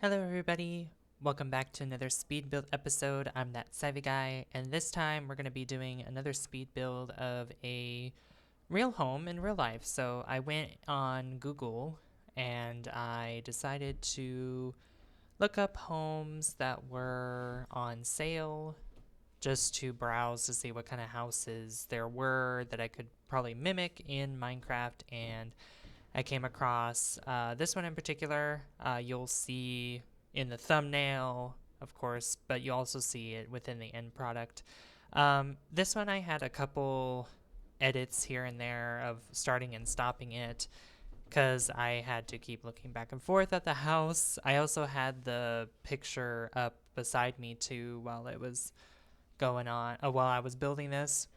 Hello everybody, welcome back to another speed build episode. I'm that savvy guy, and this time we're going to be doing another speed build of a real home in real life. So I went on Google and I decided to look up homes that were on sale just to browse to see what kind of houses there were that I could probably mimic in Minecraft, and I came across this one in particular. You'll see in the thumbnail, of course, but you also see it within the end product. This one I had a couple edits here and there of starting and stopping it because I had to keep looking back and forth at the house. I also had the picture up beside me too while it was going on, while I was building this.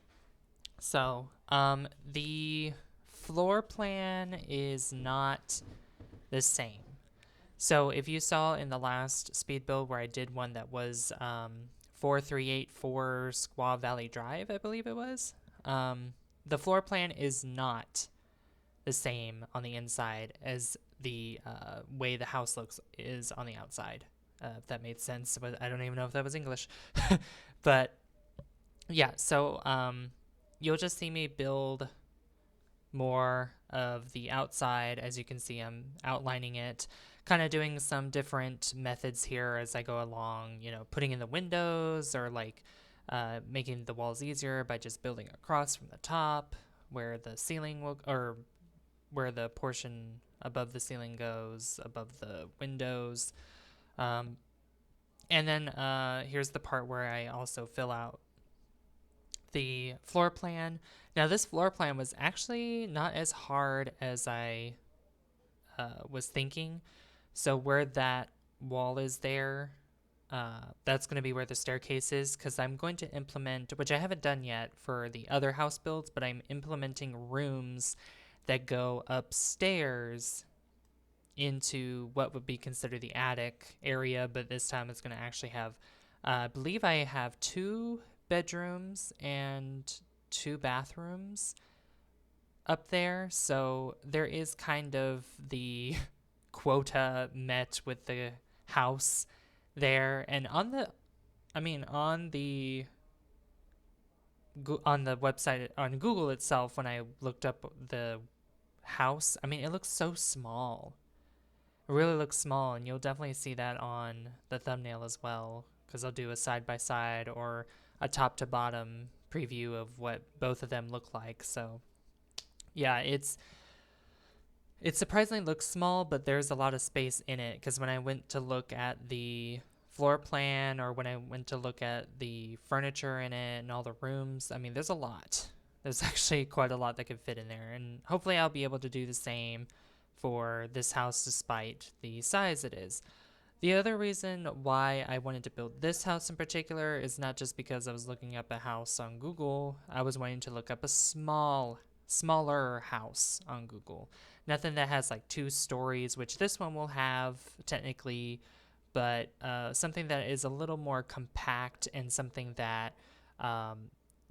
So, the floor plan is not the same. So, if you saw in the last speed build where I did one that was 4384 Squaw Valley Drive, I believe it was, the floor plan is not the same on the inside as the way the house looks is on the outside. If that made sense, but I don't even know if that was English. But yeah, so you'll just see me build more of the outside. As you can see, I'm outlining it, kind of doing some different methods here as I go along, putting in the windows or like making the walls easier by just building across from the top where the ceiling will, or where the portion above the ceiling goes, above the windows. Um, and then here's the part where I also fill out the floor plan. Now, this floor plan was actually not as hard as I was thinking. So, where that wall is there, that's going to be where the staircase is, because I'm going to implement, which I haven't done yet for the other house builds, but I'm implementing rooms that go upstairs into what would be considered the attic area, but this time it's going to actually have, I believe I have 2 bedrooms and 2 bathrooms up there. So there is kind of the quota met with the house there. And on the website, on Google itself, when I looked up the house, it looks so small. It really looks small, and you'll definitely see that on the thumbnail as well, because I'll do a side by side or a top to bottom preview of what both of them look like. So yeah, it surprisingly looks small, but there's a lot of space in it, because when I went to look at the floor plan, or when I went to look at the furniture in it and all the rooms, there's a lot. There's actually quite a lot that could fit in there, and hopefully I'll be able to do the same for this house despite the size it is. The other reason why I wanted to build this house in particular is not just because I was looking up a house on Google. I was wanting to look up a smaller house on Google. Nothing that has like 2 stories, which this one will have technically, but something that is a little more compact and something that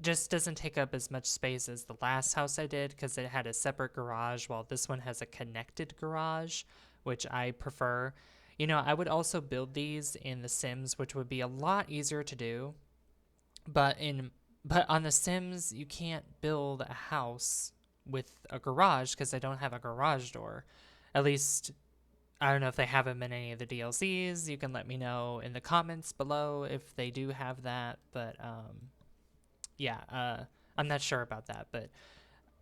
just doesn't take up as much space as the last house I did, because it had a separate garage, while this one has a connected garage, which I prefer. I would also build these in The Sims, which would be a lot easier to do. But on The Sims, you can't build a house with a garage because I don't have a garage door. At least I don't know if they have them in any of the DLCs. You can let me know in the comments below if they do have that. But yeah, I'm not sure about that. But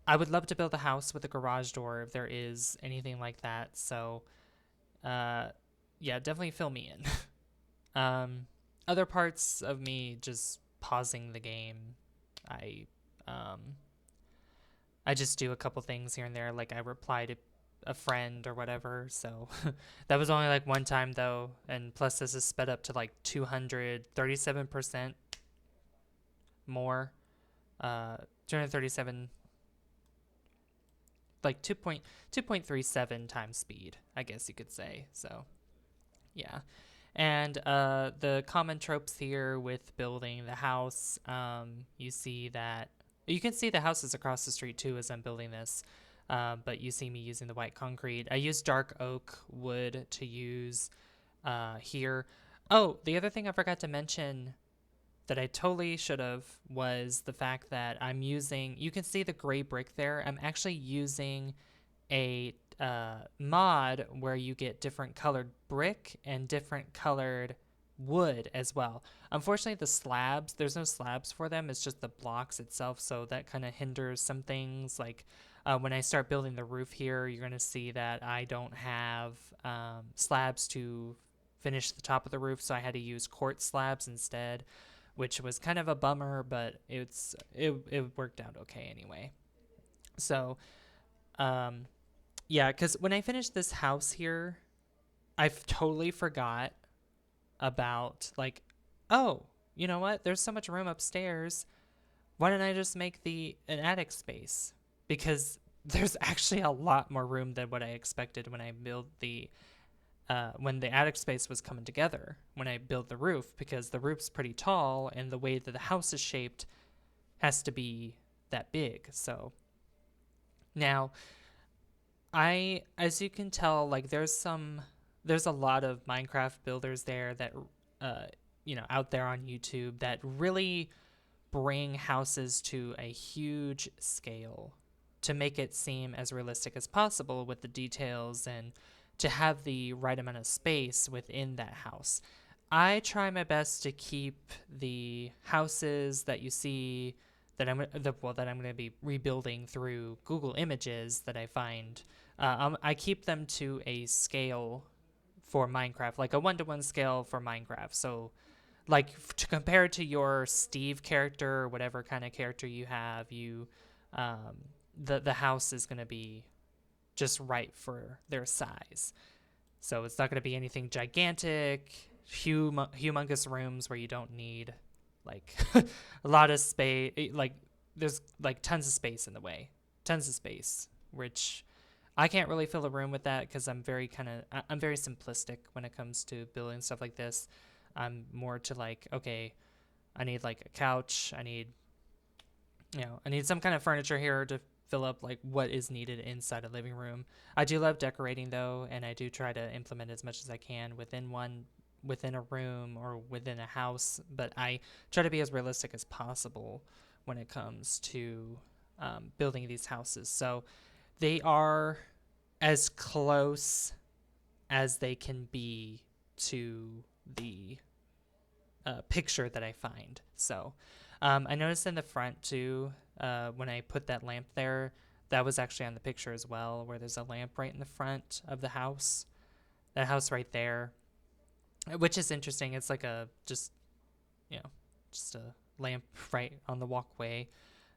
I would love to build a house with a garage door if there is anything like that. So yeah, definitely fill me in. Other parts of me just pausing the game, I um, I just do a couple things here and there, like I reply to a friend or whatever. So that was only like one time though, and plus this is sped up to like 237% more, 237, like 2.37 times speed, I guess you could say. So yeah. And the common tropes here with building the house, you can see the houses across the street too as I'm building this, but you see me using the white concrete. I use dark oak wood to use here. Oh, the other thing I forgot to mention that I totally should have was the fact that I'm using, you can see the gray brick there. I'm actually using a mod where you get different colored brick and different colored wood as well. Unfortunately, the slabs, there's no slabs for them. It's just the blocks itself. So that kind of hinders some things. Like when I start building the roof here, you're going to see that I don't have slabs to finish the top of the roof. So I had to use quartz slabs instead, which was kind of a bummer, but it worked out okay anyway. So yeah, because when I finished this house here, I've totally forgot about like, oh, you know what? There's so much room upstairs. Why don't I just make the an attic space? Because there's actually a lot more room than what I expected when I built the when the attic space was coming together. When I built the roof, because the roof's pretty tall and the way that the house is shaped has to be that big. So now as you can tell, like there's a lot of Minecraft builders there that, uh, out there on YouTube that really bring houses to a huge scale to make it seem as realistic as possible with the details and to have the right amount of space within that house. I try my best to keep the houses that you see that I'm going to be rebuilding through Google Images that I find. I keep them to a scale for Minecraft, like a 1-to-1 scale for Minecraft. So, like to compare to your Steve character or whatever kind of character you have, um, the house is going to be just right for their size. So it's not going to be anything gigantic, humongous rooms where you don't need like a lot of space. Like there's like tons of space in the way, tons of space, which I can't really fill a room with that because I'm I'm very simplistic when it comes to building stuff like this. I'm more to like, okay, I need like a couch. I need some kind of furniture here to fill up like what is needed inside a living room. I do love decorating though, and I do try to implement as much as I can within a room or within a house, but I try to be as realistic as possible when it comes to building these houses. So they are as close as they can be to the picture that I find. So I noticed in the front too, when I put that lamp there, that was actually on the picture as well, where there's a lamp right in the front of the house. That house right there, which is interesting. It's like just a lamp right on the walkway.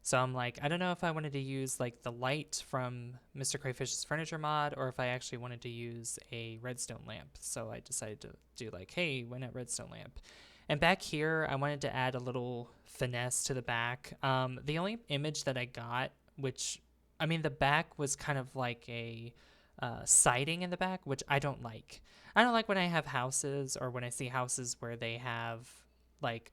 So I'm like, I don't know if I wanted to use like the light from Mr. Crayfish's furniture mod or if I actually wanted to use a redstone lamp. So I decided to do like, hey, why not redstone lamp? And back here, I wanted to add a little finesse to the back. The only image that I got, the back was kind of like a siding in the back, which I don't like. I don't like when I have houses or when I see houses where they have like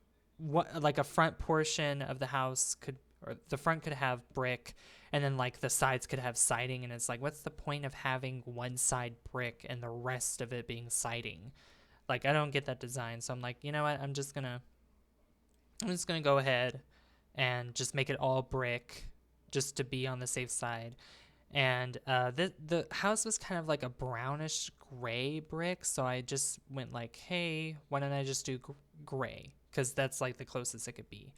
like a front portion of the house or the front could have brick and then like the sides could have siding, and it's like, what's the point of having one side brick and the rest of it being siding? Like, I don't get that design. So I'm like, you know what? I'm just gonna go ahead and just make it all brick just to be on the safe side. And the house was kind of like a brownish gray brick, so I just went like, hey, why don't I just do gray? Because that's like the closest it could be.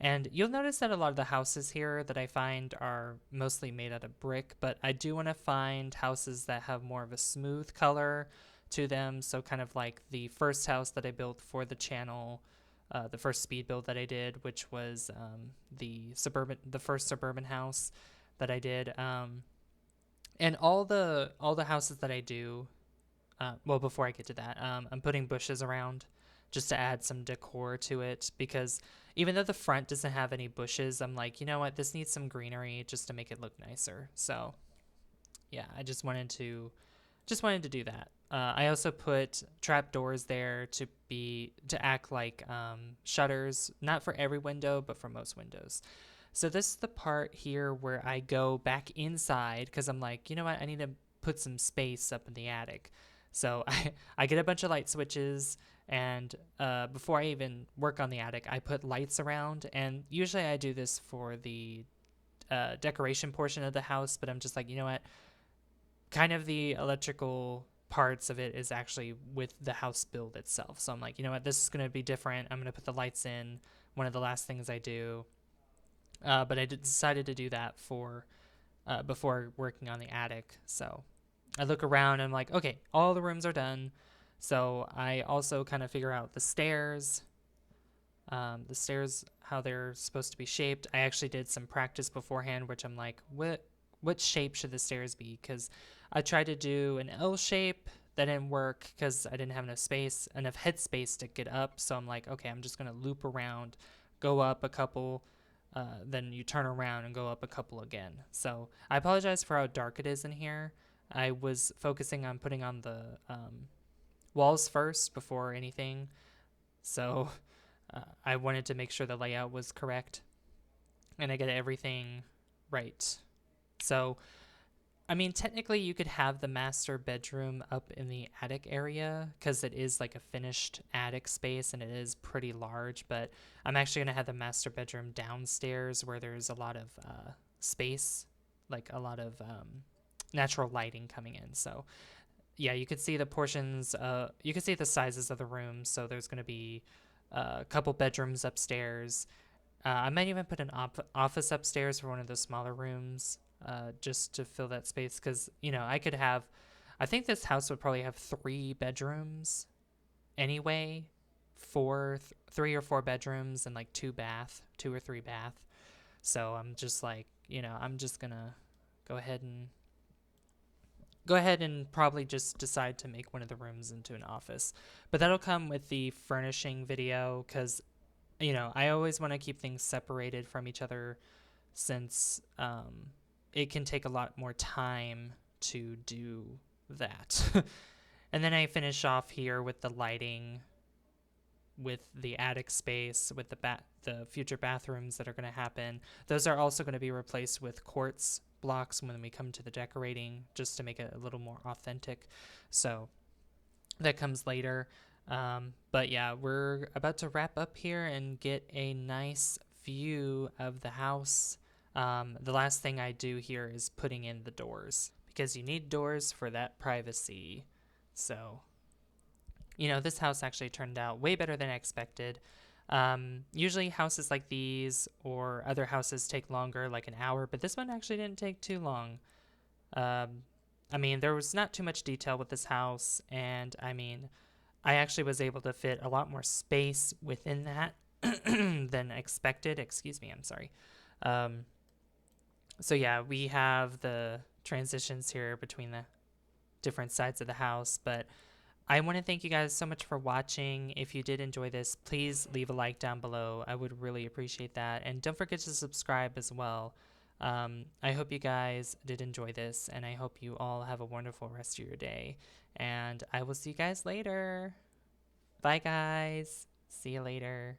And you'll notice that a lot of the houses here that I find are mostly made out of brick, but I do want to find houses that have more of a smooth color to them. So kind of like the first house that I built for the channel, the first speed build that I did, which was the first suburban house that I did. And all the houses that I do, before I get to that, I'm putting bushes around just to add some decor to it, because even though the front doesn't have any bushes, I'm like, you know what, this needs some greenery just to make it look nicer. So yeah, I just wanted to do that. I also put trap doors there to act like shutters, not for every window, but for most windows. So this is the part here where I go back inside because I'm like, you know what, I need to put some space up in the attic. So I get a bunch of light switches, and before I even work on the attic, I put lights around. And usually I do this for the decoration portion of the house, but I'm just like, you know what? Kind of the electrical parts of it is actually with the house build itself. So I'm like, you know what? This is going to be different. I'm going to put the lights in. One of the last things I do. But I decided to do that for before working on the attic. So I look around and I'm like, okay, all the rooms are done. So I also kind of figure out the stairs, how they're supposed to be shaped. I actually did some practice beforehand, which I'm like, what shape should the stairs be? Because I tried to do an L shape. That didn't work because I didn't have enough head space to get up. So I'm like, okay, I'm just going to loop around, go up a couple, then you turn around and go up a couple again. So I apologize for how dark it is in here. I was focusing on putting on the walls first before anything. So I wanted to make sure the layout was correct and I get everything right. So, I mean, technically you could have the master bedroom up in the attic area because it is like a finished attic space and it is pretty large, but I'm actually going to have the master bedroom downstairs where there's a lot of space, like a lot of natural lighting coming in. So yeah, you could see the portions, you can see the sizes of the rooms. So there's going to be a couple bedrooms upstairs. I might even put an office upstairs for one of the smaller rooms, just to fill that space. Because, you know, I think this house would probably have 3 bedrooms anyway, 3 or 4 bedrooms and like 2 or 3 bath. So I'm just like, you know, I'm just gonna go ahead and probably just decide to make one of the rooms into an office. But that'll come with the furnishing video because, you know, I always want to keep things separated from each other since it can take a lot more time to do that. And then I finish off here with the lighting, with the attic space, with the future bathrooms that are going to happen. Those are also going to be replaced with quartz blocks when we come to the decorating, just to make it a little more authentic. So that comes later. But yeah, we're about to wrap up here and get a nice view of the house. The last thing I do here is putting in the doors because you need doors for that privacy. So, you know, this house actually turned out way better than I expected. Usually houses like these or other houses take longer, like an hour, but this one actually didn't take too long. I mean, there was not too much detail with this house, and I mean, I actually was able to fit a lot more space within that than expected. Excuse me, I'm sorry. So yeah, we have the transitions here between the different sides of the house, but I want to thank you guys so much for watching. If you did enjoy this, please leave a like down below. I would really appreciate that. And don't forget to subscribe as well. I hope you guys did enjoy this, and I hope you all have a wonderful rest of your day. And I will see you guys later. Bye, guys. See you later.